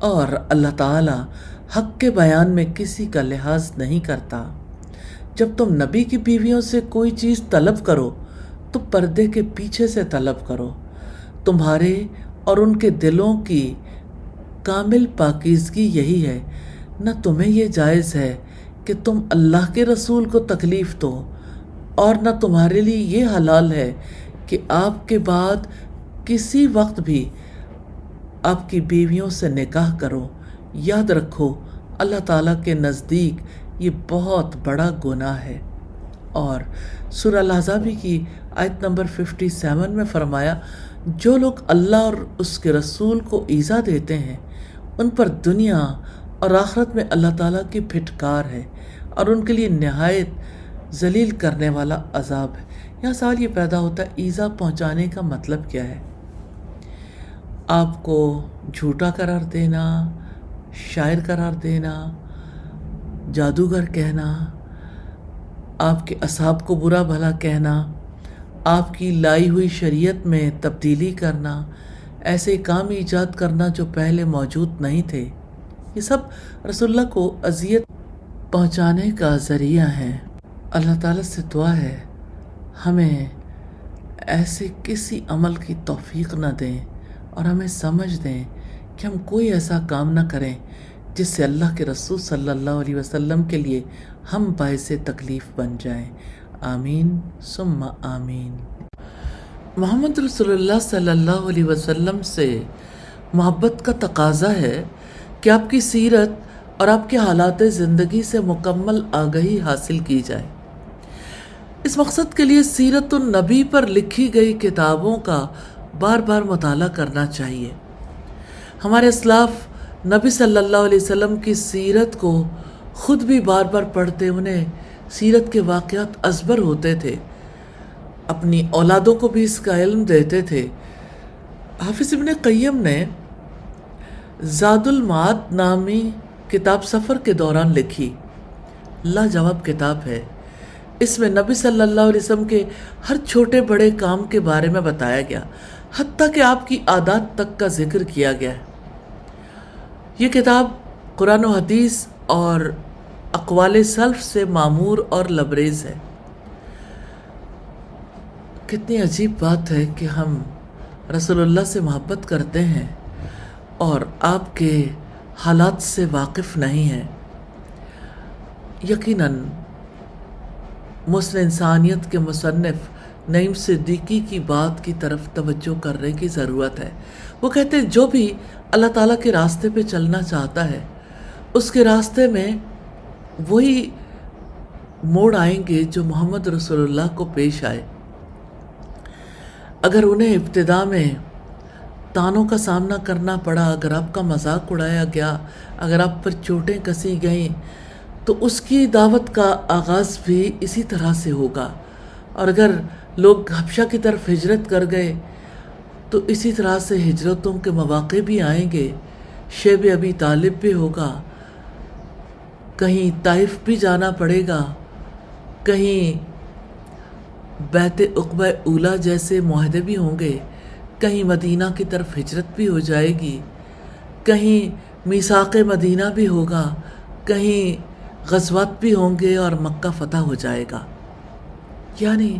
اور اللہ تعالی حق کے بیان میں کسی کا لحاظ نہیں کرتا۔ جب تم نبی کی بیویوں سے کوئی چیز طلب کرو تو پردے کے پیچھے سے طلب کرو، تمہارے اور ان کے دلوں کی کامل پاکیزگی یہی ہے۔ نہ تمہیں یہ جائز ہے کہ تم اللہ کے رسول کو تکلیف دو، اور نہ تمہارے لیے یہ حلال ہے کہ آپ کے بعد کسی وقت بھی آپ کی بیویوں سے نکاح کرو۔ یاد رکھو اللہ تعالیٰ کے نزدیک یہ بہت بڑا گناہ ہے۔ اور سورہ الاحزاب کی آیت نمبر 57 میں فرمایا، جو لوگ اللہ اور اس کے رسول کو ایذا دیتے ہیں ان پر دنیا اور آخرت میں اللہ تعالیٰ کی پھٹکار ہے اور ان کے لیے نہایت ذلیل کرنے والا عذاب ہے۔ یہاں سوال یہ پیدا ہوتا ہے، ایذا پہنچانے کا مطلب کیا ہے؟ آپ کو جھوٹا قرار دینا، شاعر قرار دینا، جادوگر کہنا، آپ کے اصحاب کو برا بھلا کہنا، آپ کی لائی ہوئی شریعت میں تبدیلی کرنا، ایسے کام ایجاد کرنا جو پہلے موجود نہیں تھے، یہ سب رسول اللہ کو اذیت پہنچانے کا ذریعہ ہے۔ اللہ تعالیٰ سے دعا ہے ہمیں ایسے کسی عمل کی توفیق نہ دیں اور ہمیں سمجھ دیں کہ ہم کوئی ایسا کام نہ کریں جس سے اللہ کے رسول صلی اللہ علیہ وسلم کے لیے ہم باعث تکلیف بن جائیں۔ آمین ثم آمین۔ محمد رسول اللہ صلی اللہ علیہ وسلم سے محبت کا تقاضا ہے کہ آپ کی سیرت اور آپ کے حالات زندگی سے مکمل آگہی حاصل کی جائے۔ اس مقصد کے لیے سیرت النبی پر لکھی گئی کتابوں کا بار بار مطالعہ کرنا چاہیے۔ ہمارے اسلاف نبی صلی اللہ علیہ وسلم کی سیرت کو خود بھی بار بار پڑھتے، انہیں سیرت کے واقعات ازبر ہوتے تھے، اپنی اولادوں کو بھی اس کا علم دیتے تھے۔ حافظ ابن قیم نے زاد المعاد نامی کتاب سفر کے دوران لکھی، لاجواب کتاب ہے۔ اس میں نبی صلی اللہ علیہ وسلم کے ہر چھوٹے بڑے کام کے بارے میں بتایا گیا، حتیٰ کہ آپ کی عادات تک کا ذکر کیا گیا ہے۔ یہ کتاب قرآن و حدیث اور اقوال سلف سے معمور اور لبریز ہے۔ کتنی عجیب بات ہے کہ ہم رسول اللہ سے محبت کرتے ہیں اور آپ کے حالات سے واقف نہیں ہیں۔ یقیناً مسن انسانیت کے مصنف نعیم صدیقی کی بات کی طرف توجہ کرنے کی ضرورت ہے۔ وہ کہتے ہیں جو بھی اللہ تعالیٰ کے راستے پہ چلنا چاہتا ہے اس کے راستے میں وہی موڑ آئیں گے جو محمد رسول اللہ کو پیش آئے۔ اگر انہیں ابتدا میں تانوں کا سامنا کرنا پڑا، اگر آپ کا مذاق اڑایا گیا، اگر آپ پر چوٹیں کسی گئیں، تو اس کی دعوت کا آغاز بھی اسی طرح سے ہوگا۔ اور اگر لوگ حبشہ کی طرف ہجرت کر گئے تو اسی طرح سے ہجرتوں کے مواقع بھی آئیں گے۔ شیب ابی طالب بھی ہوگا، کہیں طائف بھی جانا پڑے گا، کہیں بیت عقبہ اولا جیسے معاہدے بھی ہوں گے، کہیں مدینہ کی طرف ہجرت بھی ہو جائے گی، کہیں میثاق مدینہ بھی ہوگا، کہیں غزوات بھی ہوں گے اور مکہ فتح ہو جائے گا۔ یعنی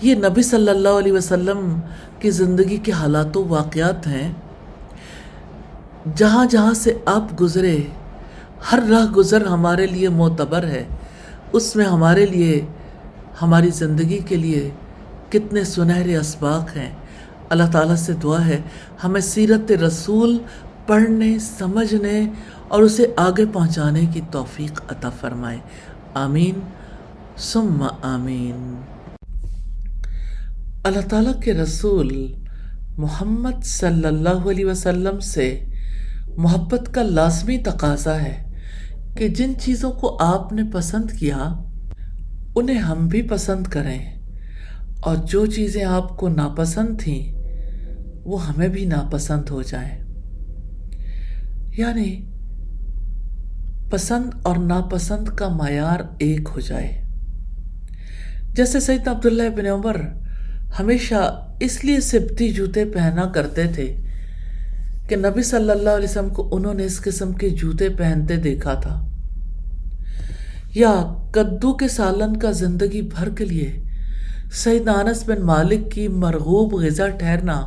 یہ نبی صلی اللہ علیہ وسلم کی زندگی کے حالات و واقعات ہیں۔ جہاں جہاں سے آپ گزرے، ہر راہ گزر ہمارے لیے معتبر ہے، اس میں ہمارے لیے، ہماری زندگی کے لیے کتنے سنہرے اسباق ہیں۔ اللہ تعالیٰ سے دعا ہے ہمیں سیرت رسول پڑھنے، سمجھنے اور اسے آگے پہنچانے کی توفیق عطا فرمائے۔ آمین ثم آمین۔ اللہ تعالیٰ کے رسول محمد صلی اللہ علیہ وسلم سے محبت کا لازمی تقاضا ہے کہ جن چیزوں کو آپ نے پسند کیا انہیں ہم بھی پسند کریں، اور جو چیزیں آپ کو ناپسند تھیں وہ ہمیں بھی ناپسند ہو جائیں۔ یعنی پسند اور ناپسند کا معیار ایک ہو جائے۔ جیسے سیدنا عبداللہ بن عمر ہمیشہ اس لیے سبتی جوتے پہنا کرتے تھے کہ نبی صلی اللہ علیہ وسلم کو انہوں نے اس قسم کے جوتے پہنتے دیکھا تھا، یا کدو کے سالن کا زندگی بھر کے لیے سیدنا انس بن مالک کی مرغوب غذا ٹھہرنا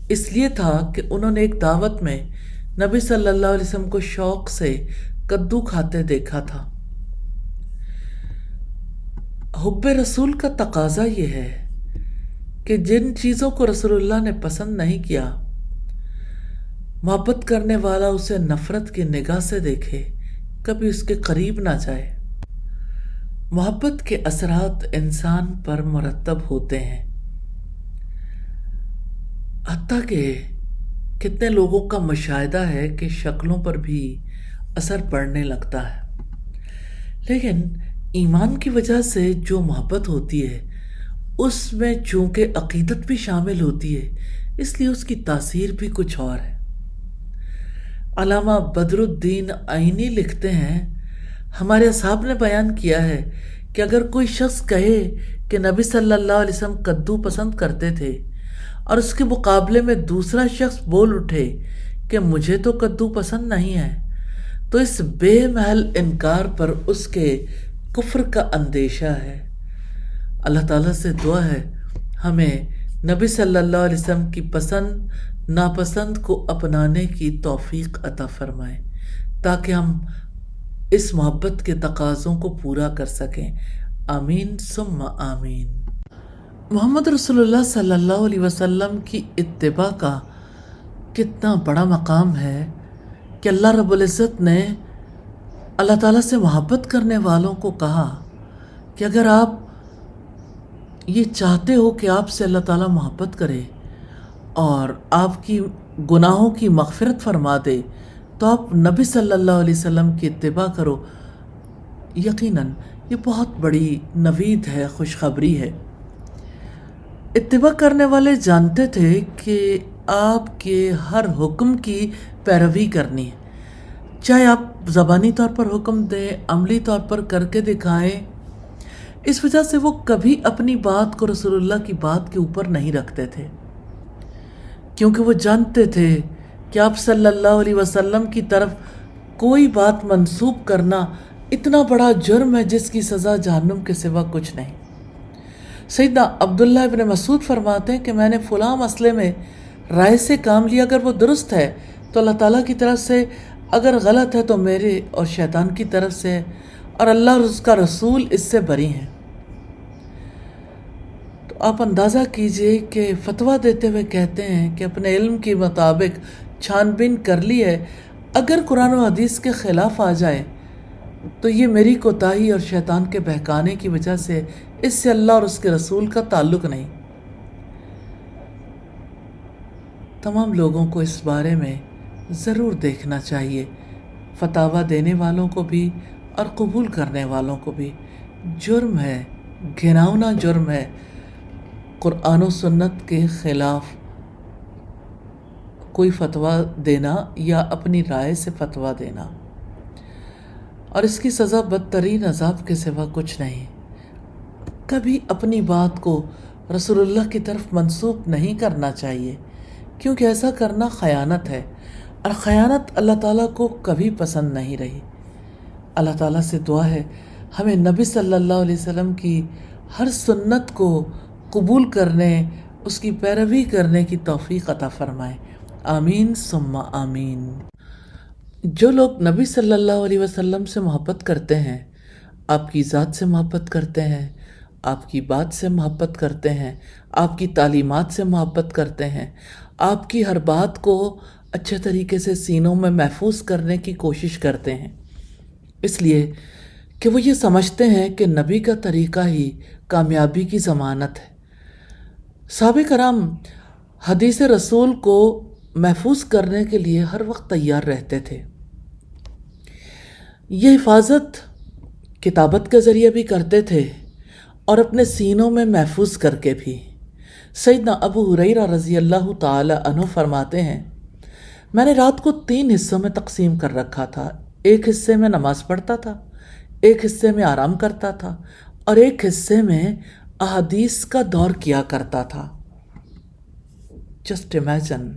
اس لیے تھا کہ انہوں نے ایک دعوت میں نبی صلی اللہ علیہ وسلم کو شوق سے کدو کھاتے دیکھا تھا۔ حب رسول کا تقاضا یہ ہے کہ جن چیزوں کو رسول اللہ نے پسند نہیں کیا، محبت کرنے والا اسے نفرت کی نگاہ سے دیکھے، کبھی اس کے قریب نہ جائے۔ محبت کے اثرات انسان پر مرتب ہوتے ہیں، حتیٰ کہ کتنے لوگوں کا مشاہدہ ہے کہ شکلوں پر بھی اثر پڑنے لگتا ہے، لیکن ایمان کی وجہ سے جو محبت ہوتی ہے اس میں چونکہ عقیدت بھی شامل ہوتی ہے، اس لیے اس کی تاثیر بھی کچھ اور ہے۔ علامہ بدر الدین عینی لکھتے ہیں، ہمارے اصحاب نے بیان کیا ہے کہ اگر کوئی شخص کہے کہ نبی صلی اللہ علیہ وسلم کدو پسند کرتے تھے، اور اس کے مقابلے میں دوسرا شخص بول اٹھے کہ مجھے تو کدو پسند نہیں ہے، تو اس بے محل انکار پر اس کے کفر کا اندیشہ ہے۔ اللہ تعالیٰ سے دعا ہے ہمیں نبی صلی اللہ علیہ وسلم کی پسند ناپسند کو اپنانے کی توفیق عطا فرمائے، تاکہ ہم اس محبت کے تقاضوں کو پورا کر سکیں۔ آمین ثم آمین۔ محمد رسول اللہ صلی اللہ علیہ وسلم کی اتباع کا کتنا بڑا مقام ہے کہ اللہ رب العزت نے اللہ تعالیٰ سے محبت کرنے والوں کو کہا کہ اگر آپ یہ چاہتے ہو کہ آپ سے اللہ تعالیٰ محبت کرے اور آپ کی گناہوں کی مغفرت فرما دے، تو آپ نبی صلی اللہ علیہ وسلم کی اتباع کرو۔ یقیناً یہ بہت بڑی نوید ہے، خوشخبری ہے۔ اتباع کرنے والے جانتے تھے کہ آپ کے ہر حکم کی پیروی کرنی ہے، چاہے آپ زبانی طور پر حکم دیں، عملی طور پر کر کے دکھائیں۔ اس وجہ سے وہ کبھی اپنی بات کو رسول اللہ کی بات کے اوپر نہیں رکھتے تھے، کیونکہ وہ جانتے تھے کہ آپ صلی اللہ علیہ وسلم کی طرف کوئی بات منسوب کرنا اتنا بڑا جرم ہے جس کی سزا جہنم کے سوا کچھ نہیں۔ سیدنا عبداللہ ابن مسعود فرماتے ہیں کہ میں نے فلاں مسئلے میں رائے سے کام لیا، اگر وہ درست ہے تو اللہ تعالیٰ کی طرف سے، اگر غلط ہے تو میرے اور شیطان کی طرف سے، اور اللہ اور اس کا رسول اس سے بری ہیں۔ تو آپ اندازہ کیجئے کہ فتویٰ دیتے ہوئے کہتے ہیں کہ اپنے علم کے مطابق چھان بین کر لی ہے، اگر قرآن و حدیث کے خلاف آ جائے تو یہ میری کوتاہی اور شیطان کے بہکانے کی وجہ سے، اس سے اللہ اور اس کے رسول کا تعلق نہیں۔ تمام لوگوں کو اس بارے میں ضرور دیکھنا چاہیے، فتاویٰ دینے والوں کو بھی اور قبول کرنے والوں کو بھی۔ جرم ہے، گھناؤنا جرم ہے قرآن و سنت کے خلاف کوئی فتویٰ دینا یا اپنی رائے سے فتویٰ دینا، اور اس کی سزا بدترین عذاب کے سوا کچھ نہیں۔ کبھی اپنی بات کو رسول اللہ کی طرف منسوب نہیں کرنا چاہیے، کیونکہ ایسا کرنا خیانت ہے، اور خیانت اللہ تعالیٰ کو کبھی پسند نہیں رہی۔ اللہ تعالیٰ سے دعا ہے ہمیں نبی صلی اللہ علیہ وسلم کی ہر سنت کو قبول کرنے، اس کی پیروی کرنے کی توفیق عطا فرمائے۔ آمین ثم آمین۔ جو لوگ نبی صلی اللہ علیہ وسلم سے محبت کرتے ہیں، آپ کی ذات سے محبت کرتے ہیں، آپ کی بات سے محبت کرتے ہیں، آپ کی تعلیمات سے محبت کرتے ہیں، آپ کی ہر بات کو اچھے طریقے سے سینوں میں محفوظ کرنے کی کوشش کرتے ہیں، اس لیے کہ وہ یہ سمجھتے ہیں کہ نبی کا طریقہ ہی کامیابی کی ضمانت ہے۔ صحابہ کرام حدیث رسول کو محفوظ کرنے کے لیے ہر وقت تیار رہتے تھے۔ یہ حفاظت کتابت کے ذریعے بھی کرتے تھے اور اپنے سینوں میں محفوظ کر کے بھی۔ سیدنا ابو ہریرہ رضی اللہ تعالی عنہ فرماتے ہیں، میں نے رات کو 3 حصوں میں تقسیم کر رکھا تھا، ایک حصے میں نماز پڑھتا تھا، ایک حصے میں آرام کرتا تھا، اور ایک حصے میں احادیث کا دور کیا کرتا تھا۔ جسٹ امیجن،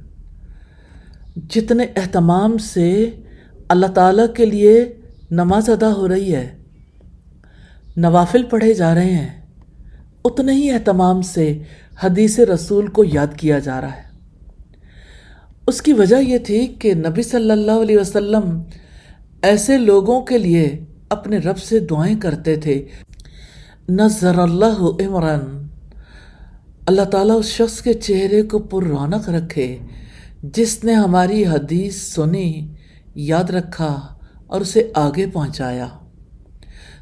جتنے اہتمام سے اللہ تعالیٰ کے لیے نماز ادا ہو رہی ہے، نوافل پڑھے جا رہے ہیں، اتنے ہی اہتمام سے حدیث رسول کو یاد کیا جا رہا ہے۔ اس کی وجہ یہ تھی کہ نبی صلی اللہ علیہ وسلم ایسے لوگوں کے لیے اپنے رب سے دعائیں کرتے تھے، نظر اللہ عمران، اللہ تعالیٰ اس شخص کے چہرے کو پر رونق رکھے جس نے ہماری حدیث سنی، یاد رکھا اور اسے آگے پہنچایا۔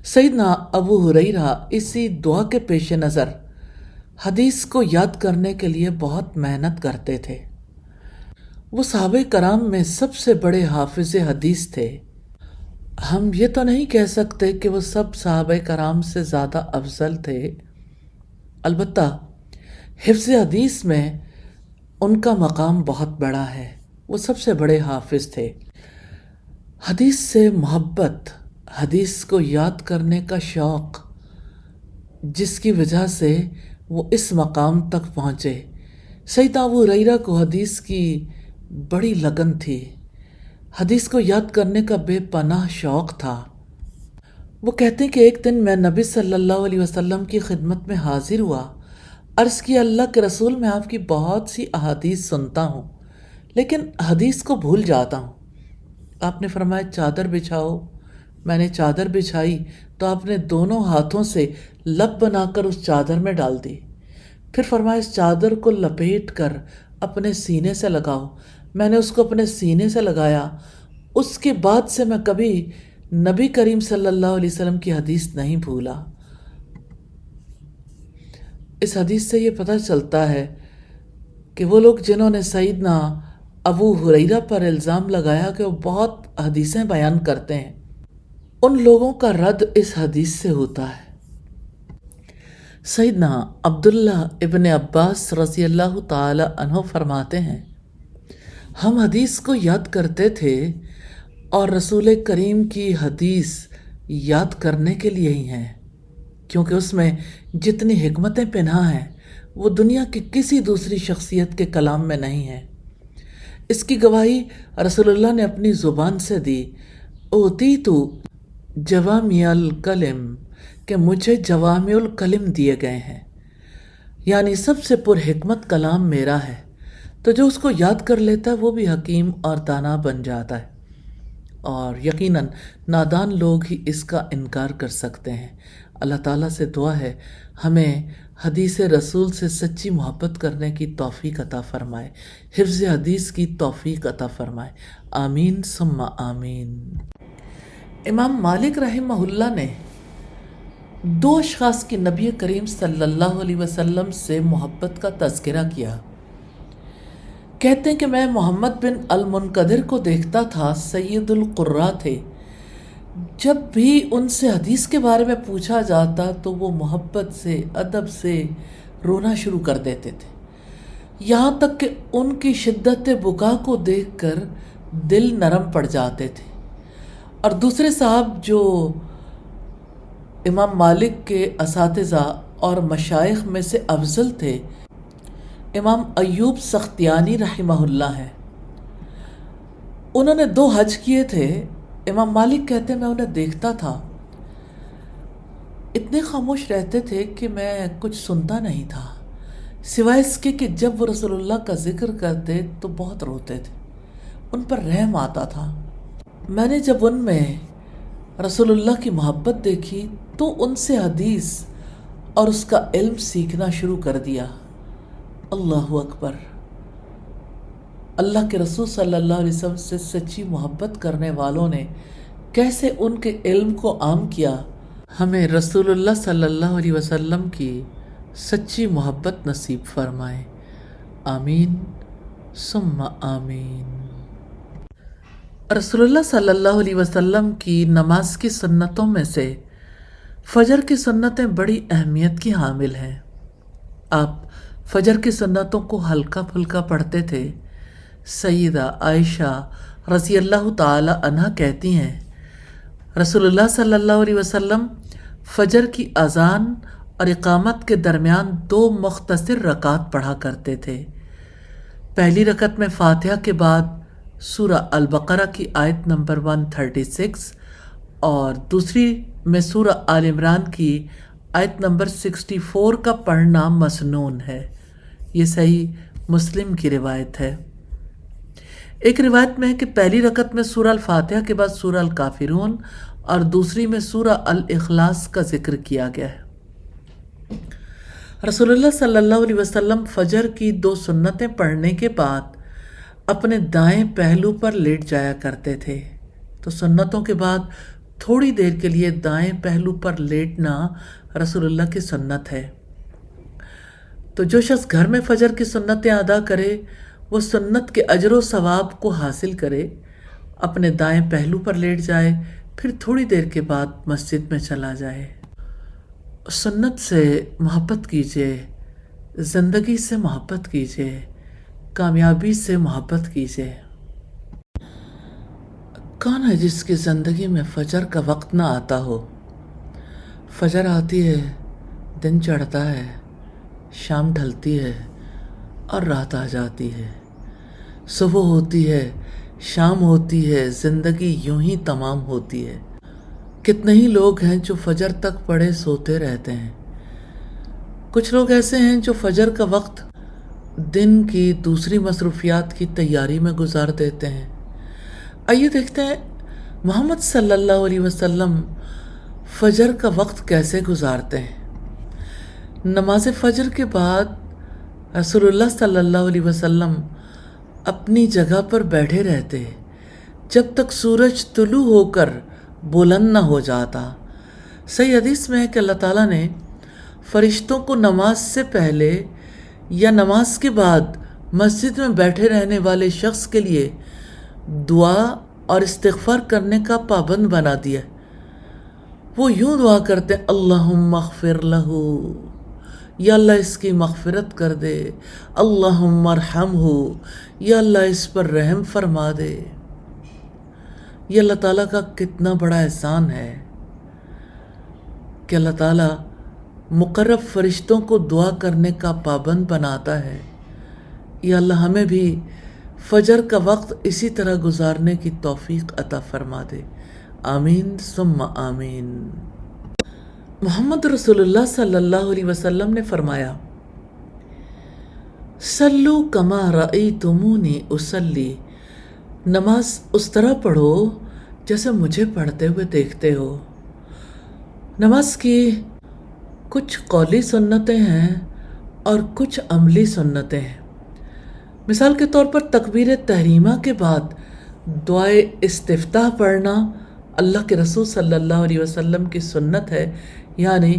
سیدنا ابو ہریرہ اسی دعا کے پیش نظر حدیث کو یاد کرنے کے لیے بہت محنت کرتے تھے۔ وہ صحابہ کرام میں سب سے بڑے حافظ حدیث تھے۔ ہم یہ تو نہیں کہہ سکتے کہ وہ سب صحابہ کرام سے زیادہ افضل تھے، البتہ حفظ حدیث میں ان کا مقام بہت بڑا ہے، وہ سب سے بڑے حافظ تھے۔ حدیث سے محبت، حدیث کو یاد کرنے کا شوق، جس کی وجہ سے وہ اس مقام تک پہنچے۔ سیدنا ابو ہریرہ کو حدیث کی بڑی لگن تھی، حدیث کو یاد کرنے کا بے پناہ شوق تھا۔ وہ کہتے ہیں کہ ایک دن میں نبی صلی اللہ علیہ وسلم کی خدمت میں حاضر ہوا، عرض کیا اللہ کے رسول، میں آپ کی بہت سی احادیث سنتا ہوں لیکن حدیث کو بھول جاتا ہوں۔ آپ نے فرمایا چادر بچھاؤ۔ میں نے چادر بچھائی تو آپ نے دونوں ہاتھوں سے لپ بنا کر اس چادر میں ڈال دی، پھر فرمایا اس چادر کو لپیٹ کر اپنے سینے سے لگاؤ۔ میں نے اس کو اپنے سینے سے لگایا، اس کے بعد سے میں کبھی نبی کریم صلی اللہ علیہ وسلم کی حدیث نہیں بھولا۔ اس حدیث سے یہ پتہ چلتا ہے کہ وہ لوگ جنہوں نے سیدنا ابو ہریرہ پر الزام لگایا کہ وہ بہت حدیثیں بیان کرتے ہیں، ان لوگوں کا رد اس حدیث سے ہوتا ہے۔ سیدنا عبداللہ ابن عباس رضی اللہ تعالی عنہ فرماتے ہیں، ہم حدیث کو یاد کرتے تھے اور رسول کریم کی حدیث یاد کرنے کے لیے ہی ہیں، کیونکہ اس میں جتنی حکمتیں پنہاں ہیں وہ دنیا کی کسی دوسری شخصیت کے کلام میں نہیں ہیں۔ اس کی گواہی رسول اللہ نے اپنی زبان سے دی، اوتیتو جوامع الکلم، کہ مجھے جوامع الکلم دیے گئے ہیں، یعنی سب سے پر حکمت کلام میرا ہے، تو جو اس کو یاد کر لیتا ہے وہ بھی حکیم اور دانا بن جاتا ہے، اور یقیناً نادان لوگ ہی اس کا انکار کر سکتے ہیں۔ اللہ تعالیٰ سے دعا ہے ہمیں حدیث رسول سے سچی محبت کرنے کی توفیق عطا فرمائے، حفظ حدیث کی توفیق عطا فرمائے، آمین ثم آمین۔ امام مالک رحمہ اللہ نے دو اشخاص کی نبی کریم صلی اللہ علیہ وسلم سے محبت کا تذکرہ کیا۔ کہتے ہیں کہ میں محمد بن المنقدر کو دیکھتا تھا، سید القراء تھے، جب بھی ان سے حدیث کے بارے میں پوچھا جاتا تو وہ محبت سے، ادب سے رونا شروع کر دیتے تھے، یہاں تک کہ ان کی شدت بکا کو دیکھ کر دل نرم پڑ جاتے تھے۔ اور دوسرے صاحب جو امام مالک کے اساتذہ اور مشائخ میں سے افضل تھے، امام ایوب سختیانی رحمہ اللہ ہیں، انہوں نے 2 حج کیے تھے۔ امام مالک کہتے ہیں میں انہیں دیکھتا تھا، اتنے خاموش رہتے تھے کہ میں کچھ سنتا نہیں تھا، سوائے اس کے کہ جب وہ رسول اللہ کا ذکر کرتے تو بہت روتے تھے، ان پر رحم آتا تھا۔ میں نے جب ان میں رسول اللہ کی محبت دیکھی تو ان سے حدیث اور اس کا علم سیکھنا شروع کر دیا۔ اللہ اکبر! اللہ کے رسول صلی اللہ علیہ وسلم سے سچی محبت کرنے والوں نے کیسے ان کے علم کو عام کیا۔ ہمیں رسول اللہ صلی اللہ علیہ وسلم کی سچی محبت نصیب فرمائے، آمین ثم آمین۔ رسول اللہ صلی اللہ علیہ وسلم کی نماز کی سنتوں میں سے فجر کی سنتیں بڑی اہمیت کی حامل ہیں۔ آپ فجر کی سنتوں کو ہلکا پھلکا پڑھتے تھے۔ سیدہ عائشہ رضی اللہ تعالی عنہ کہتی ہیں، رسول اللہ صلی اللہ علیہ وسلم فجر کی اذان اور اقامت کے درمیان 2 مختصر رکعت پڑھا کرتے تھے۔ پہلی رکعت میں فاتحہ کے بعد سورہ البقرہ کی آیت نمبر 136 اور دوسری میں سورہ آل عمران کی آیت نمبر 64 کا پڑھنا مسنون ہے۔ یہ صحیح مسلم کی روایت ہے۔ ایک روایت میں ہے کہ پہلی رکعت میں سورہ الفاتحہ کے بعد سورہ الکافرون اور دوسری میں سورہ الاخلاص کا ذکر کیا گیا ہے۔ رسول اللہ صلی اللہ علیہ وسلم فجر کی 2 سنتیں پڑھنے کے بعد اپنے دائیں پہلو پر لیٹ جایا کرتے تھے۔ تو سنتوں کے بعد تھوڑی دیر کے لیے دائیں پہلو پر لیٹنا رسول اللہ کی سنت ہے۔ تو جو شخص گھر میں فجر کی سنتیں ادا کرے وہ سنت کے اجر و ثواب کو حاصل کرے، اپنے دائیں پہلو پر لیٹ جائے، پھر تھوڑی دیر کے بعد مسجد میں چلا جائے۔ سنت سے محبت کیجیے، زندگی سے محبت کیجیے، کامیابی سے محبت کیجیے۔ کون ہے جس کی زندگی میں فجر کا وقت نہ آتا ہو؟ فجر آتی ہے، دن چڑھتا ہے، شام ڈھلتی ہے اور رات آ جاتی ہے، صبح ہوتی ہے، شام ہوتی ہے، زندگی یوں ہی تمام ہوتی ہے۔ کتنے ہی لوگ ہیں جو فجر تک پڑے سوتے رہتے ہیں۔ کچھ لوگ ایسے ہیں جو فجر کا وقت دن کی دوسری مصروفیات کی تیاری میں گزار دیتے ہیں۔ آئیے دیکھتے ہیں محمد صلی اللہ علیہ وسلم فجر کا وقت کیسے گزارتے ہیں۔ نماز فجر کے بعد رسول اللہ صلی اللہ علیہ وسلم اپنی جگہ پر بیٹھے رہتے جب تک سورج طلوع ہو کر بلند نہ ہو جاتا۔ صحیح حدیث میں ہے کہ اللہ تعالیٰ نے فرشتوں کو نماز سے پہلے یا نماز کے بعد مسجد میں بیٹھے رہنے والے شخص کے لیے دعا اور استغفار کرنے کا پابند بنا دیا۔ وہ یوں دعا کرتے ہیں، اللہم اغفر لہو، یا اللہ اس کی مغفرت کر دے، اللہم ارحمہ، یا اللہ اس پر رحم فرما دے۔ یہ اللہ تعالیٰ کا کتنا بڑا احسان ہے کہ اللہ تعالیٰ مقرب فرشتوں کو دعا کرنے کا پابند بناتا ہے۔ یا اللہ ہمیں بھی فجر کا وقت اسی طرح گزارنے کی توفیق عطا فرما دے، آمین ثم آمین۔ محمد رسول اللہ صلی اللہ علیہ وسلم نے فرمایا، صلو کما رأیتمونی اصلی، نماز اس طرح پڑھو جیسے مجھے پڑھتے ہوئے دیکھتے ہو۔ نماز کی کچھ قولی سنتیں ہیں اور کچھ عملی سنتیں ہیں۔ مثال کے طور پر تکبیر تحریمہ کے بعد دعائے استفتاح پڑھنا اللہ کے رسول صلی اللہ علیہ وسلم کی سنت ہے، یعنی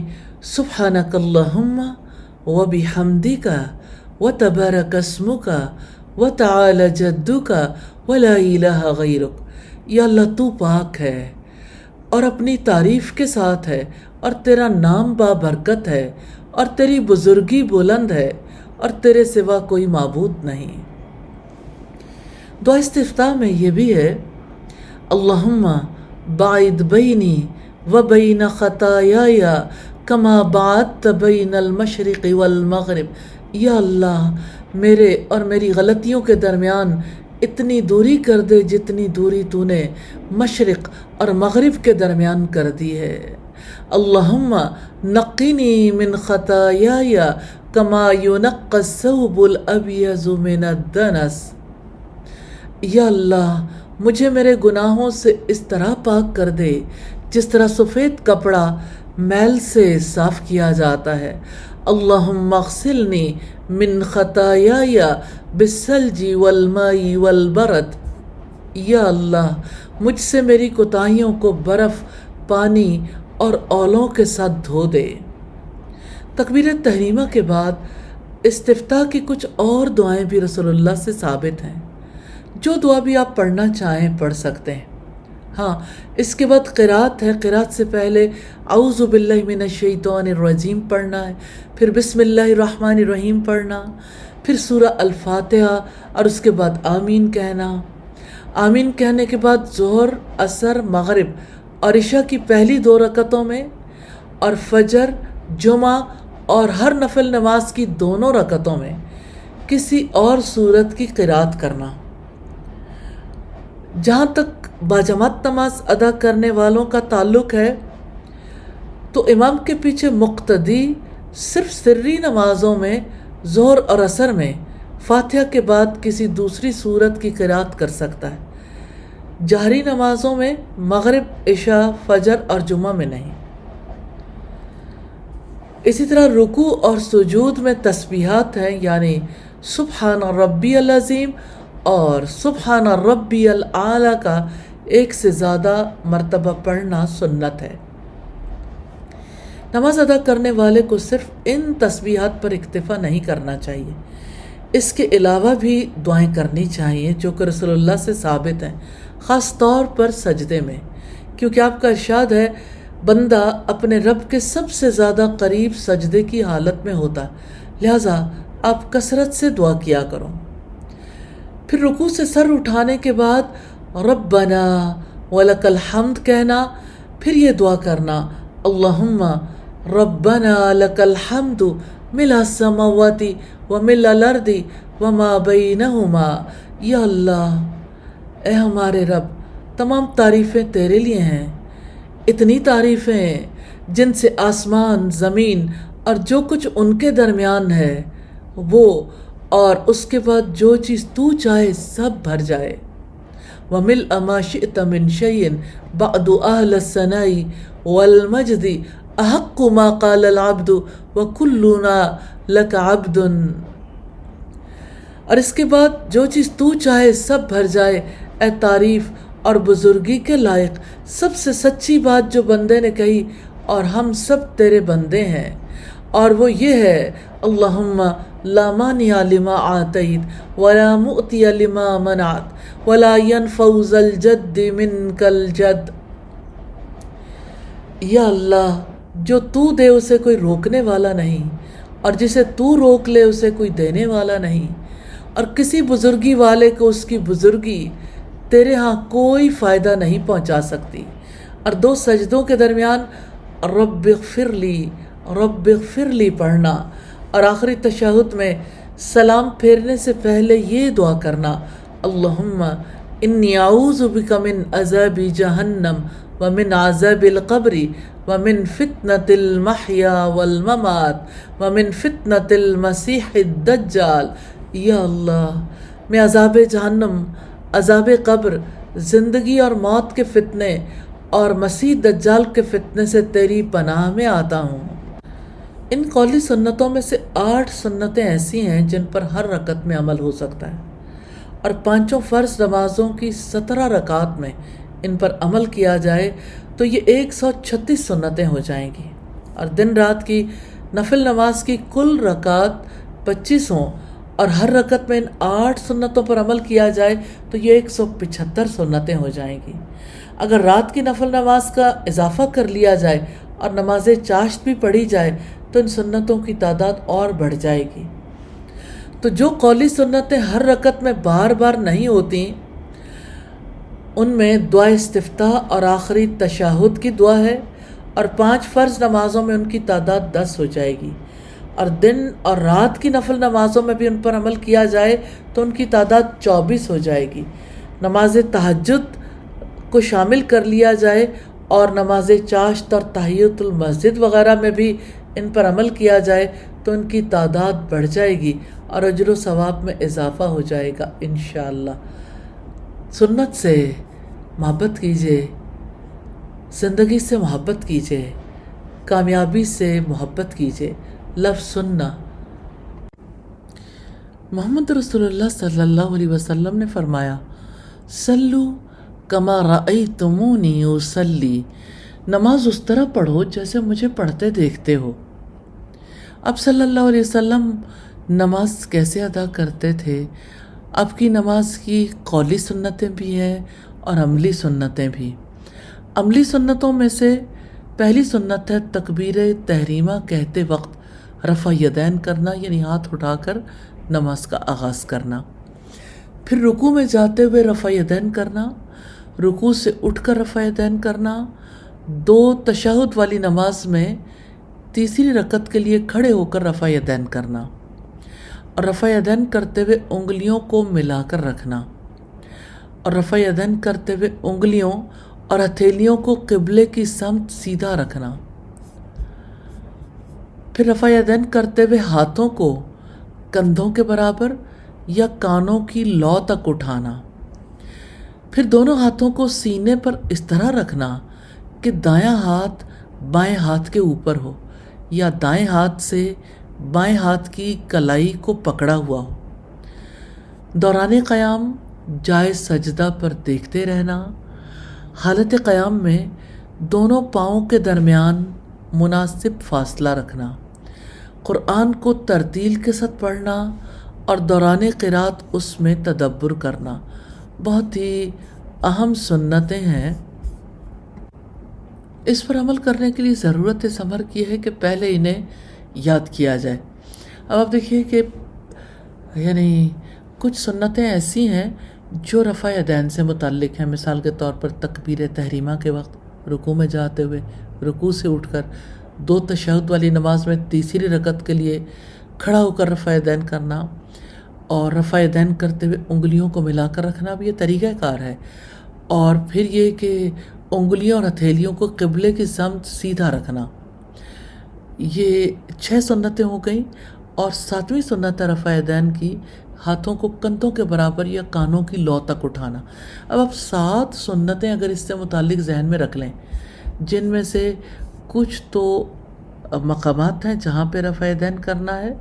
سبحانک اللہم وبحمدک وتبارک اسمک وتعالی جدک ولا الہ غیرک۔ یا اللہ تو پاک ہے اور اپنی تعریف کے ساتھ ہے، اور تیرا نام بابرکت ہے، اور تیری بزرگی بلند ہے، اور تیرے سوا کوئی معبود نہیں۔ دعا استفتاح میں یہ بھی ہے، اللہم باعد بینی وبین خطایای کما باعدت بین المشرق والمغرب۔ یا اللہ میرے اور میری غلطیوں کے درمیان اتنی دوری کر دے جتنی دوری تو نے مشرق اور مغرب کے درمیان کر دی ہے۔ اللہم نقنی من خطایای کما ینقی الثوب الابیض من الدنس۔ یا اللہ مجھے میرے گناہوں سے اس طرح پاک کر دے جس طرح سفید کپڑا میل سے صاف کیا جاتا ہے۔ اللہم اغسلنی من خطایای بالثلج والماء والبرد۔ یا اللہ مجھ سے میری کوتاہیوں کو برف، پانی اور اولوں کے ساتھ دھو دے۔ تکبیر تحریمہ کے بعد استفتاح کی کچھ اور دعائیں بھی رسول اللہ سے ثابت ہیں۔ جو دعا بھی آپ پڑھنا چاہیں پڑھ سکتے ہیں۔ ہاں، اس کے بعد قرات ہے، قرات سے پہلے اعوذ باللہ من الشیطان الرجیم پڑھنا ہے، پھر بسم اللہ الرحمن الرحیم پڑھنا، پھر سورہ الفاتحہ اور اس کے بعد آمین کہنا۔ آمین کہنے کے بعد ظہر، عصر، مغرب اور عشاء کی پہلی 2 رکعتوں میں، اور فجر، جمعہ اور ہر نفل نماز کی دونوں رکعتوں میں کسی اور سورت کی قرات کرنا۔ جہاں تک باجماعت نماز ادا کرنے والوں کا تعلق ہے تو امام کے پیچھے مقتدی صرف سری نمازوں میں ظہر اور عصر میں فاتحہ کے بعد کسی دوسری سورت کی قرات کر سکتا ہے، جہری نمازوں میں مغرب، عشاء، فجر اور جمعہ میں نہیں۔ اسی طرح رکوع اور سجود میں تسبیحات ہیں، یعنی سبحان ربی العظیم اور سبحان ربی الاعلی کا ایک سے زیادہ مرتبہ پڑھنا سنت ہے۔ نماز ادا کرنے والے کو صرف ان تسبیحات پر اکتفا نہیں کرنا چاہیے، اس کے علاوہ بھی دعائیں کرنی چاہیے جو کہ رسول اللہ سے ثابت ہیں، خاص طور پر سجدے میں، کیونکہ آپ کا ارشاد ہے بندہ اپنے رب کے سب سے زیادہ قریب سجدے کی حالت میں ہوتا، لہٰذا آپ کثرت سے دعا کیا کرو۔ پھر رکوع سے سر اٹھانے کے بعد ربنا ولک الحمد کہنا، پھر یہ دعا کرنا اللہم ربنا لک الحمد ملء السماوات وملء الارض وما بینہما، یا اللہ اے ہمارے رب تمام تعریفیں تیرے لیے ہیں، اتنی تعریفیں جن سے آسمان، زمین اور جو کچھ ان کے درمیان ہے وہ، اور اس کے بعد جو چیز تو چاہے سب بھر جائے، وَمِلْءَ مَا شِئْتَ مِنْ شَيْءٍ بَعْدُ أَهْلَ الثَّنَاءِ وَالْمَجْدِ أَحَقُّ مَا قَالَ الْعَبْدُ وَكُلُّنَا لَكَ عَبْدٌ۔ اور اس کے بعد جو چیز تو چاہے سب بھر جائے، اے تعریف اور بزرگی کے لائق سب سے سچی بات جو بندے نے کہی، اور ہم سب تیرے بندے ہیں، اور وہ یہ ہے اللہم لا مانع لما آتیت ولا مؤتی لما منعت ولا ينفع ذا الجد منک الجد۔ یا اللہ جو تو دے اسے کوئی روکنے والا نہیں، اور جسے تو روک لے اسے کوئی دینے والا نہیں، اور کسی بزرگی والے کو اس کی بزرگی تیرے ہاں کوئی فائدہ نہیں پہنچا سکتی۔ اور دو سجدوں کے درمیان رب اغفر لی پڑھنا، اور آخری تشہد میں سلام پھیرنے سے پہلے یہ دعا کرنا اللہم انی اعوذ بک من عذاب جہنم ومن عذاب القبر ومن فتنة المحیا والممات ومن فتنة المسیح الدجال۔ یا اللہ میں عذاب جہنم، عذاب قبر، زندگی اور موت کے فتنے اور مسیح دجال کے فتنے سے تیری پناہ میں آتا ہوں۔ ان قولی سنتوں میں سے 8 سنتیں ایسی ہیں جن پر ہر رکعت میں عمل ہو سکتا ہے، اور 5 فرض نمازوں کی 17 رکعات میں ان پر عمل کیا جائے تو یہ 136 سنتیں ہو جائیں گی، اور دن رات کی نفل نماز کی کل رکعت 25 ہوں، اور ہر رکعت میں ان 8 سنتوں پر عمل کیا جائے تو یہ 175 سنتیں ہو جائیں گی۔ اگر رات کی نفل نماز کا اضافہ کر لیا جائے اور نماز چاشت بھی پڑھی جائے تو ان سنتوں کی تعداد اور بڑھ جائے گی۔ تو جو قولی سنتیں ہر رکعت میں بار بار نہیں ہوتی ان میں دعا استفتاح اور آخری تشہد کی دعا ہے، اور 5 فرض نمازوں میں ان کی تعداد 10 ہو جائے گی، اور دن اور رات کی نفل نمازوں میں بھی ان پر عمل کیا جائے تو ان کی تعداد 24 ہو جائے گی۔ نماز تہجد کو شامل کر لیا جائے اور نماز چاشت اور تحیۃ المسجد وغیرہ میں بھی ان پر عمل کیا جائے تو ان کی تعداد بڑھ جائے گی اور اجر و ثواب میں اضافہ ہو جائے گا انشاءاللہ۔ سنت سے محبت کیجئے، زندگی سے محبت کیجئے، کامیابی سے محبت کیجئے۔ لفظ سننا۔ محمد رسول اللہ صلی اللہ علیہ وسلم نے فرمایا صلو کما رأیتمونی اصلی، نماز اس طرح پڑھو جیسے مجھے پڑھتے دیکھتے ہو۔ اب صلی اللہ علیہ وسلم نماز کیسے ادا کرتے تھے؟ آپ کی نماز کی قولی سنتیں بھی ہیں اور عملی سنتیں بھی۔ عملی سنتوں میں سے پہلی سنت ہے تکبیر تحریمہ کہتے وقت رفع یدین کرنا، یعنی ہاتھ اٹھا کر نماز کا آغاز کرنا۔ پھر رکوع میں جاتے ہوئے رفع یدین کرنا، رکوع سے اٹھ کر رفع یدین کرنا، 2 تشہد والی نماز میں تیسری رکعت کے لیے کھڑے ہو کر رفع یدین کرنا، اور رفع یدین کرتے ہوئے انگلیوں کو ملا کر رکھنا، اور رفع یدین کرتے ہوئے انگلیوں اور ہتھیلیوں کو قبلے کی سمت سیدھا رکھنا، پھر رفع یدین کرتے ہوئے ہاتھوں کو کندھوں کے برابر یا کانوں کی لو تک اٹھانا، پھر دونوں ہاتھوں کو سینے پر اس طرح رکھنا کہ دایاں ہاتھ بائیں ہاتھ کے اوپر ہو یا دائیں ہاتھ سے بائیں ہاتھ کی کلائی کو پکڑا ہوا ہو۔ دوران قیام جائز سجدہ پر دیکھتے رہنا، حالت قیام میں دونوں پاؤں کے درمیان مناسب فاصلہ رکھنا، قرآن کو ترتیل کے ساتھ پڑھنا اور دوران قرات اس میں تدبر کرنا بہت ہی اہم سنتیں ہیں۔ اس پر عمل کرنے کے لیے ضرورت اس امر کی ہے کہ پہلے انہیں یاد کیا جائے۔ اب آپ دیکھیے کہ یعنی کچھ سنتیں ایسی ہیں جو رفع یدین سے متعلق ہیں، مثال کے طور پر تکبیر تحریمہ کے وقت رکوع میں جاتے ہوئے، رکوع سے اٹھ کر 2 تشہد والی نماز میں تیسری رکعت کے لیے کھڑا ہو کر رفع یدین کرنا، اور رفع یدین کرتے ہوئے انگلیوں کو ملا کر رکھنا بھی یہ طریقہ کار ہے، اور پھر یہ کہ انگلیوں اور ہتھیلیوں کو قبلے کی سمت سیدھا رکھنا۔ یہ 6 سنتیں ہو گئیں، اور 7ویں سنت ہے رفع یدین کی ہاتھوں کو کندھوں کے برابر یا کانوں کی لو تک اٹھانا۔ اب آپ 7 سنتیں اگر اس سے متعلق ذہن میں رکھ لیں، جن میں سے کچھ تو مقامات ہیں جہاں پہ رفع یدین کرنا ہے،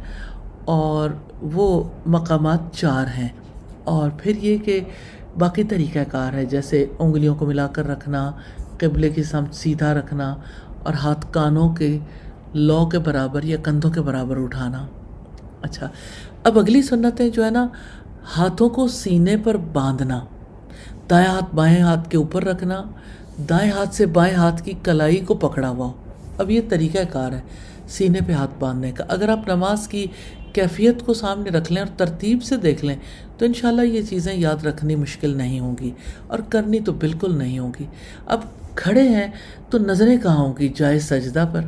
اور وہ مقامات 4 ہیں، اور پھر یہ کہ باقی طریقہ کار ہے جیسے انگلیوں کو ملا کر رکھنا، قبلے کی سمت سیدھا رکھنا، اور ہاتھ کانوں کے لو کے برابر یا کندھوں کے برابر اٹھانا۔ اچھا، اب اگلی سنتیں جو ہے نا، ہاتھوں کو سینے پر باندھنا، دائیں ہاتھ بائیں ہاتھ کے اوپر رکھنا، دائیں ہاتھ سے بائیں ہاتھ کی کلائی کو پکڑا ہوا ہو۔ اب یہ طریقہ کار ہے سینے پہ ہاتھ باندھنے کا۔ اگر آپ نماز کی کیفیت کو سامنے رکھ لیں اور ترتیب سے دیکھ لیں تو انشاءاللہ یہ چیزیں یاد رکھنی مشکل نہیں ہوں گی، اور کرنی تو بالکل نہیں ہوں گی۔ اب کھڑے ہیں تو نظریں کہاں ہوں گی؟ جائز سجدہ پر،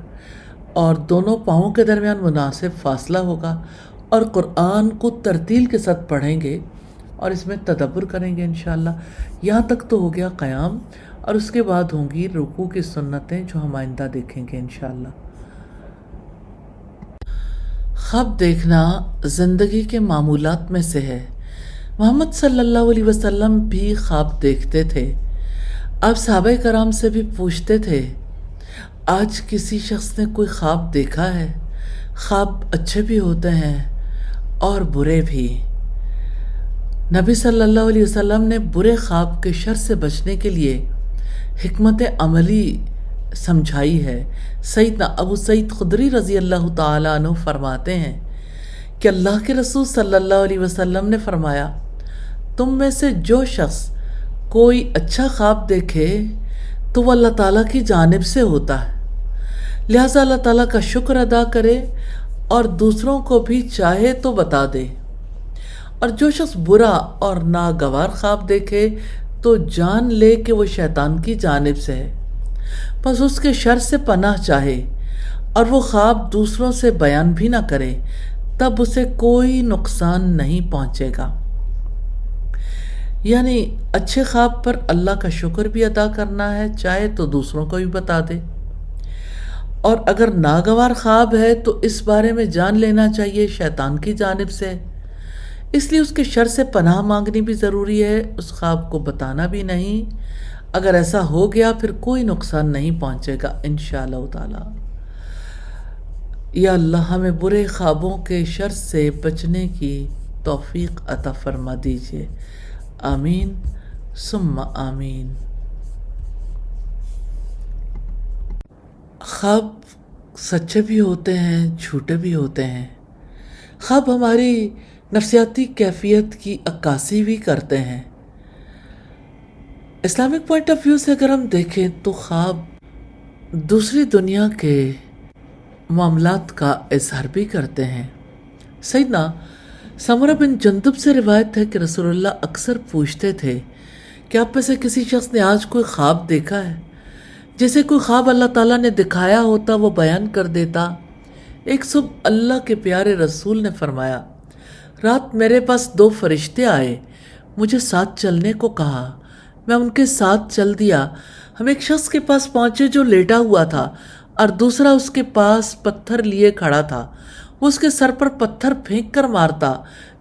اور دونوں پاؤں کے درمیان مناسب فاصلہ ہوگا، اور قرآن کو ترتیل کے ساتھ پڑھیں گے اور اس میں تدبر کریں گے انشاءاللہ۔ یہاں تک تو ہو گیا قیام، اور اس کے بعد ہوں گی رکوع کی سنتیں جو ہم آئندہ دیکھیں گے انشاءاللہ۔ خواب دیکھنا زندگی کے معمولات میں سے ہے۔ محمد صلی اللہ علیہ وسلم بھی خواب دیکھتے تھے۔ آپ صحابہ کرام سے بھی پوچھتے تھے، آج کسی شخص نے کوئی خواب دیکھا ہے؟ خواب اچھے بھی ہوتے ہیں اور برے بھی۔ نبی صلی اللہ علیہ وسلم نے برے خواب کے شر سے بچنے کے لیے حکمت عملی سمجھائی ہے۔ سیدنا ابو سعید خدری رضی اللہ تعالیٰ عنہ فرماتے ہیں کہ اللہ کے رسول صلی اللہ علیہ وسلم نے فرمایا، تم میں سے جو شخص کوئی اچھا خواب دیکھے تو وہ اللہ تعالیٰ کی جانب سے ہوتا ہے، لہٰذا اللہ تعالیٰ کا شکر ادا کرے اور دوسروں کو بھی چاہے تو بتا دے، اور جو شخص برا اور ناگوار خواب دیکھے تو جان لے کہ وہ شیطان کی جانب سے ہے، بس اس کے شر سے پناہ چاہے اور وہ خواب دوسروں سے بیان بھی نہ کرے، تب اسے کوئی نقصان نہیں پہنچے گا۔ یعنی اچھے خواب پر اللہ کا شکر بھی ادا کرنا ہے، چاہے تو دوسروں کو بھی بتا دے، اور اگر ناگوار خواب ہے تو اس بارے میں جان لینا چاہیے شیطان کی جانب سے، اس لیے اس کے شر سے پناہ مانگنی بھی ضروری ہے، اس خواب کو بتانا بھی نہیں۔ اگر ایسا ہو گیا پھر کوئی نقصان نہیں پہنچے گا انشاءاللہ تعالی۔ یا اللہ ہمیں برے خوابوں کے شر سے بچنے کی توفیق عطا فرما دیجیے، آمین ثم آمین۔ خواب سچے بھی ہوتے ہیں، جھوٹے بھی ہوتے ہیں۔ خواب ہماری نفسیاتی کیفیت کی عکاسی بھی کرتے ہیں۔ اسلامک پوائنٹ آف ویو سے اگر ہم دیکھیں تو خواب دوسری دنیا کے معاملات کا اظہار بھی کرتے ہیں۔ سیدنا سمرہ بن جندب سے روایت ہے کہ رسول اللہ اکثر پوچھتے تھے کہ آپ میں سے کسی شخص نے آج کوئی خواب دیکھا ہے؟ جیسے کوئی خواب اللہ تعالیٰ نے دکھایا ہوتا وہ بیان کر دیتا۔ ایک صبح اللہ کے پیارے رسول نے فرمایا، رات میرے پاس 2 فرشتے آئے، مجھے ساتھ چلنے کو کہا۔ میں ان کے ساتھ چل دیا۔ ہم ایک شخص کے پاس پہنچے جو لیٹا ہوا تھا اور دوسرا اس کے پاس پتھر لیے کھڑا تھا۔ وہ اس کے سر پر پتھر پھینک کر مارتا،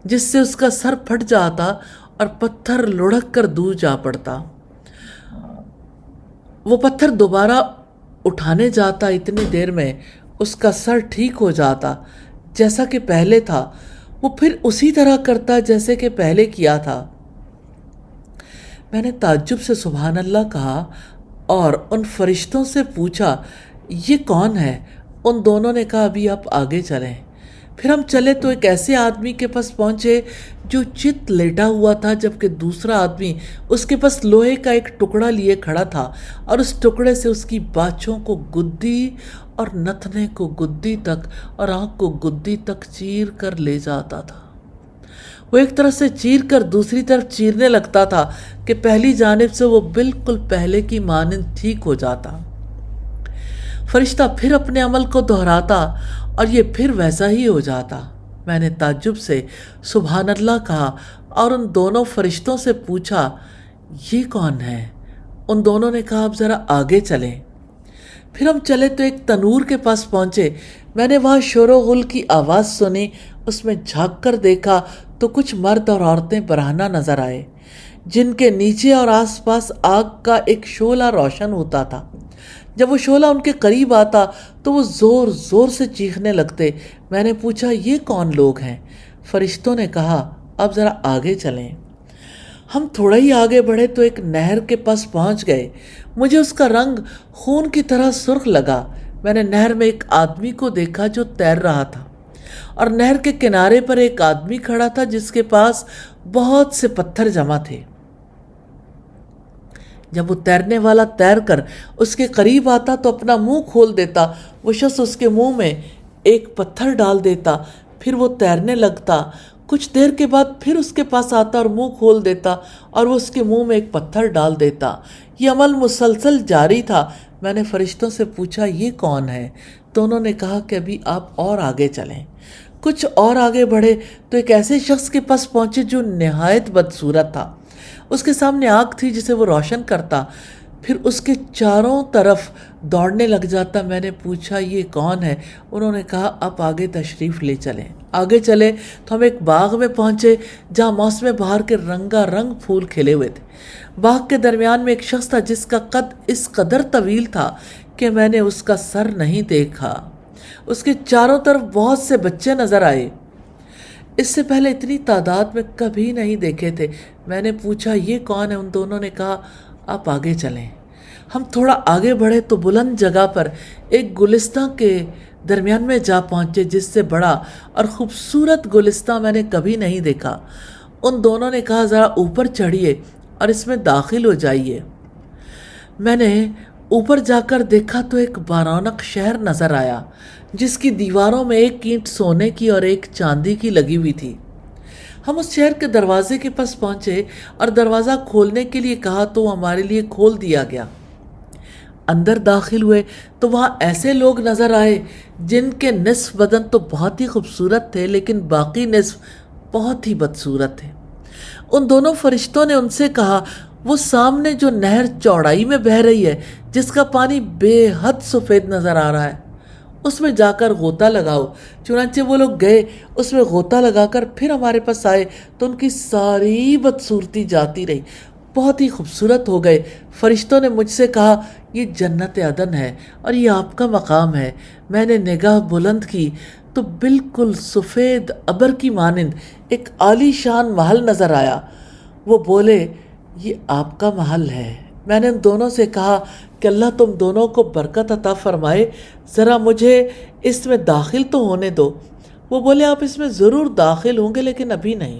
جس سے اس کا سر پھٹ جاتا اور پتھر لڑھک کر دور جا پڑتا۔ وہ پتھر دوبارہ اٹھانے جاتا، اتنی دیر میں اس کا سر ٹھیک ہو جاتا جیسا کہ پہلے تھا۔ وہ پھر اسی طرح کرتا جیسے کہ پہلے کیا تھا۔ میں نے تعجب سے سبحان اللہ کہا اور ان فرشتوں سے پوچھا یہ کون ہے؟ ان دونوں نے کہا ابھی آپ آگے چلیں۔ پھر ہم چلے تو ایک ایسے آدمی کے پاس پہنچے جو چت لیٹا ہوا تھا، جبکہ دوسرا آدمی اس کے پاس لوہے کا ایک ٹکڑا لیے کھڑا تھا اور اس ٹکڑے سے اس کی باچھوں کو گدی اور نتنے کو گدی تک اور آنکھ کو گدی تک چیر کر لے جاتا تھا۔ وہ ایک طرف سے چیر کر دوسری طرف چیرنے لگتا تھا کہ پہلی جانب سے وہ بالکل پہلے کی مانند ٹھیک ہو جاتا۔ فرشتہ پھر اپنے عمل کو دہراتا اور یہ پھر ویسا ہی ہو جاتا۔ میں نے تعجب سے سبحان اللہ کہا اور ان دونوں فرشتوں سے پوچھا یہ کون ہے؟ ان دونوں نے کہا اب ذرا آگے چلیں۔ پھر ہم چلے تو ایک تنور کے پاس پہنچے۔ میں نے وہاں شور و غل کی آواز سنی، اس میں جھانک کر دیکھا تو کچھ مرد اور عورتیں برہنہ نظر آئے، جن کے نیچے اور آس پاس آگ کا ایک شعلہ روشن ہوتا تھا۔ جب وہ شعلہ ان کے قریب آتا تو وہ زور زور سے چیخنے لگتے۔ میں نے پوچھا یہ کون لوگ ہیں؟ فرشتوں نے کہا اب ذرا آگے چلیں۔ ہم تھوڑا ہی آگے بڑھے تو ایک نہر کے پاس پہنچ گئے۔ مجھے اس کا رنگ خون کی طرح سرخ لگا۔ میں نے نہر میں ایک آدمی کو دیکھا جو تیر رہا تھا اور نہر کے کنارے پر ایک آدمی کھڑا تھا جس کے پاس بہت سے پتھر جمع تھے۔ جب وہ تیرنے والا تیر کر اس کے قریب آتا تو اپنا منہ کھول دیتا۔ وہ شخص اس کے منہ میں ایک پتھر ڈال دیتا، پھر وہ تیرنے لگتا۔ کچھ دیر کے بعد پھر اس کے پاس آتا اور منہ کھول دیتا اور وہ اس کے منہ میں ایک پتھر ڈال دیتا۔ یہ عمل مسلسل جاری تھا۔ میں نے فرشتوں سے پوچھا یہ کون ہے؟ تو انہوں نے کہا کہ ابھی آپ اور آگے چلیں۔ کچھ اور آگے بڑھے تو ایک ایسے شخص کے پاس پہنچے جو نہایت بدصورت تھا۔ اس کے سامنے آگ تھی جسے وہ روشن کرتا، پھر اس کے چاروں طرف دوڑنے لگ جاتا۔ میں نے پوچھا یہ کون ہے؟ انہوں نے کہا آپ آگے تشریف لے چلیں۔ آگے چلے تو ہم ایک باغ میں پہنچے جہاں موسم بہار کے رنگا رنگ پھول کھلے ہوئے تھے۔ باغ کے درمیان میں ایک شخص تھا جس کا قد اس قدر طویل تھا کہ میں نے اس کا سر نہیں دیکھا۔ اس کے چاروں طرف بہت سے بچے نظر آئے، اس سے پہلے اتنی تعداد میں کبھی نہیں دیکھے تھے۔ میں نے پوچھا یہ کون ہے؟ ان دونوں نے کہا آپ آگے چلیں۔ ہم تھوڑا آگے بڑھے تو بلند جگہ پر ایک گلستان کے درمیان میں جا پہنچے جس سے بڑا اور خوبصورت گلستان میں نے کبھی نہیں دیکھا۔ ان دونوں نے کہا ذرا اوپر چڑھیے اور اس میں داخل ہو جائیے۔ میں نے اوپر جا کر دیکھا تو ایک بارونق شہر نظر آیا جس کی دیواروں میں ایک اینٹ سونے کی اور ایک چاندی کی لگی ہوئی تھی۔ ہم اس شہر کے دروازے کے پاس پہنچے اور دروازہ کھولنے کے لیے کہا تو وہ ہمارے لیے کھول دیا گیا۔ اندر داخل ہوئے تو وہاں ایسے لوگ نظر آئے جن کے نصف بدن تو بہت ہی خوبصورت تھے لیکن باقی نصف بہت ہی بدصورت تھے۔ ان دونوں فرشتوں نے ان سے کہا وہ سامنے جو نہر چوڑائی میں بہہ رہی ہے جس کا پانی بے حد سفید نظر آ رہا ہے اس میں جا کر غوطہ لگاؤ۔ چنانچہ وہ لوگ گئے، اس میں غوطہ لگا کر پھر ہمارے پاس آئے تو ان کی ساری بدصورتی جاتی رہی، بہت ہی خوبصورت ہو گئے۔ فرشتوں نے مجھ سے کہا یہ جنت عدن ہے اور یہ آپ کا مقام ہے۔ میں نے نگاہ بلند کی تو بالکل سفید ابر کی مانند ایک عالی شان محل نظر آیا۔ وہ بولے یہ آپ کا محل ہے۔ میں نے ان دونوں سے کہا کہ اللہ تم دونوں کو برکت عطا فرمائے، ذرا مجھے اس میں داخل تو ہونے دو۔ وہ بولے آپ اس میں ضرور داخل ہوں گے لیکن ابھی نہیں۔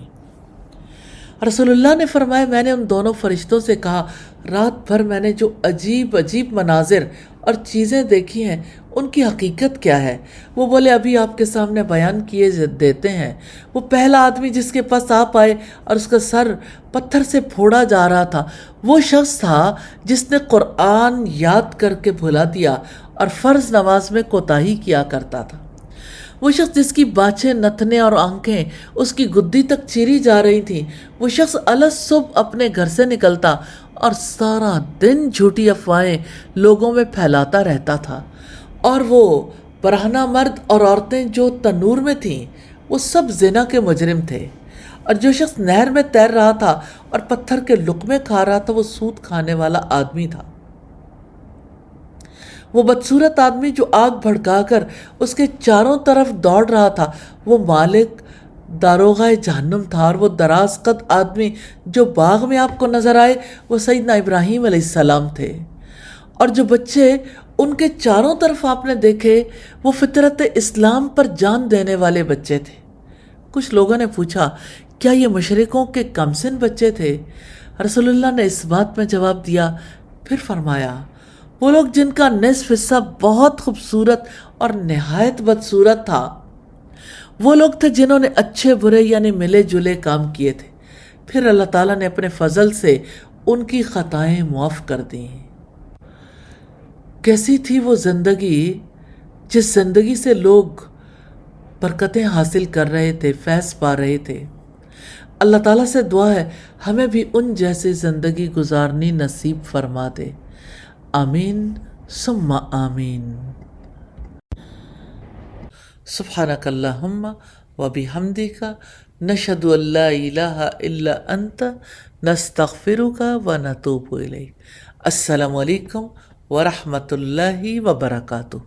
رسول اللہ نے فرمایا میں نے ان دونوں فرشتوں سے کہا رات بھر میں نے جو عجیب عجیب مناظر اور چیزیں دیکھی ہیں ان کی حقیقت کیا ہے؟ وہ بولے ابھی آپ کے سامنے بیان کیے دیتے ہیں۔ وہ پہلا آدمی جس کے پاس آپ آئے اور اس کا سر پتھر سے پھوڑا جا رہا تھا وہ شخص تھا جس نے قرآن یاد کر کے بھلا دیا اور فرض نماز میں کوتاہی کیا کرتا تھا۔ وہ شخص جس کی باچھیں، نتنے اور آنکھیں اس کی گدی تک چیری جا رہی تھیں، وہ شخص الصبح اپنے گھر سے نکلتا اور سارا دن جھوٹی افواہیں لوگوں میں پھیلاتا رہتا تھا، اور وہ برہنہ مرد اور عورتیں جو تنور میں تھیں وہ سب زنا کے مجرم تھے، اور جو شخص نہر میں تیر رہا تھا اور پتھر کے لقمے کھا رہا تھا وہ سود کھانے والا آدمی تھا۔ وہ بدصورت آدمی جو آگ بھڑکا کر اس کے چاروں طرف دوڑ رہا تھا وہ مالک داروغہ جہنم تھا، اور وہ دراز قد آدمی جو باغ میں آپ کو نظر آئے وہ سیدنا ابراہیم علیہ السلام تھے، اور جو بچے ان کے چاروں طرف آپ نے دیکھے وہ فطرت اسلام پر جان دینے والے بچے تھے۔ کچھ لوگوں نے پوچھا کیا یہ مشرکوں کے کمسن بچے تھے؟ رسول اللہ نے اس بات میں جواب دیا، پھر فرمایا وہ لوگ جن کا نصف حصہ بہت خوبصورت اور نہایت بدصورت تھا، وہ لوگ تھے جنہوں نے اچھے برے یعنی ملے جلے کام کیے تھے، پھر اللہ تعالیٰ نے اپنے فضل سے ان کی خطائیں معاف کر دیں۔ کیسی تھی وہ زندگی جس زندگی سے لوگ برکتیں حاصل کر رہے تھے، فیض پا رہے تھے۔ اللہ تعالیٰ سے دعا ہے ہمیں بھی ان جیسی زندگی گزارنی نصیب فرما دے، آمین ثم آمین۔ سبحانک اللہم و بحمدک نشہد ان لا الہ الا انت نستغفرک و نتوب الیک۔ السلام علیکم ورحمۃ اللہ وبرکاتہ۔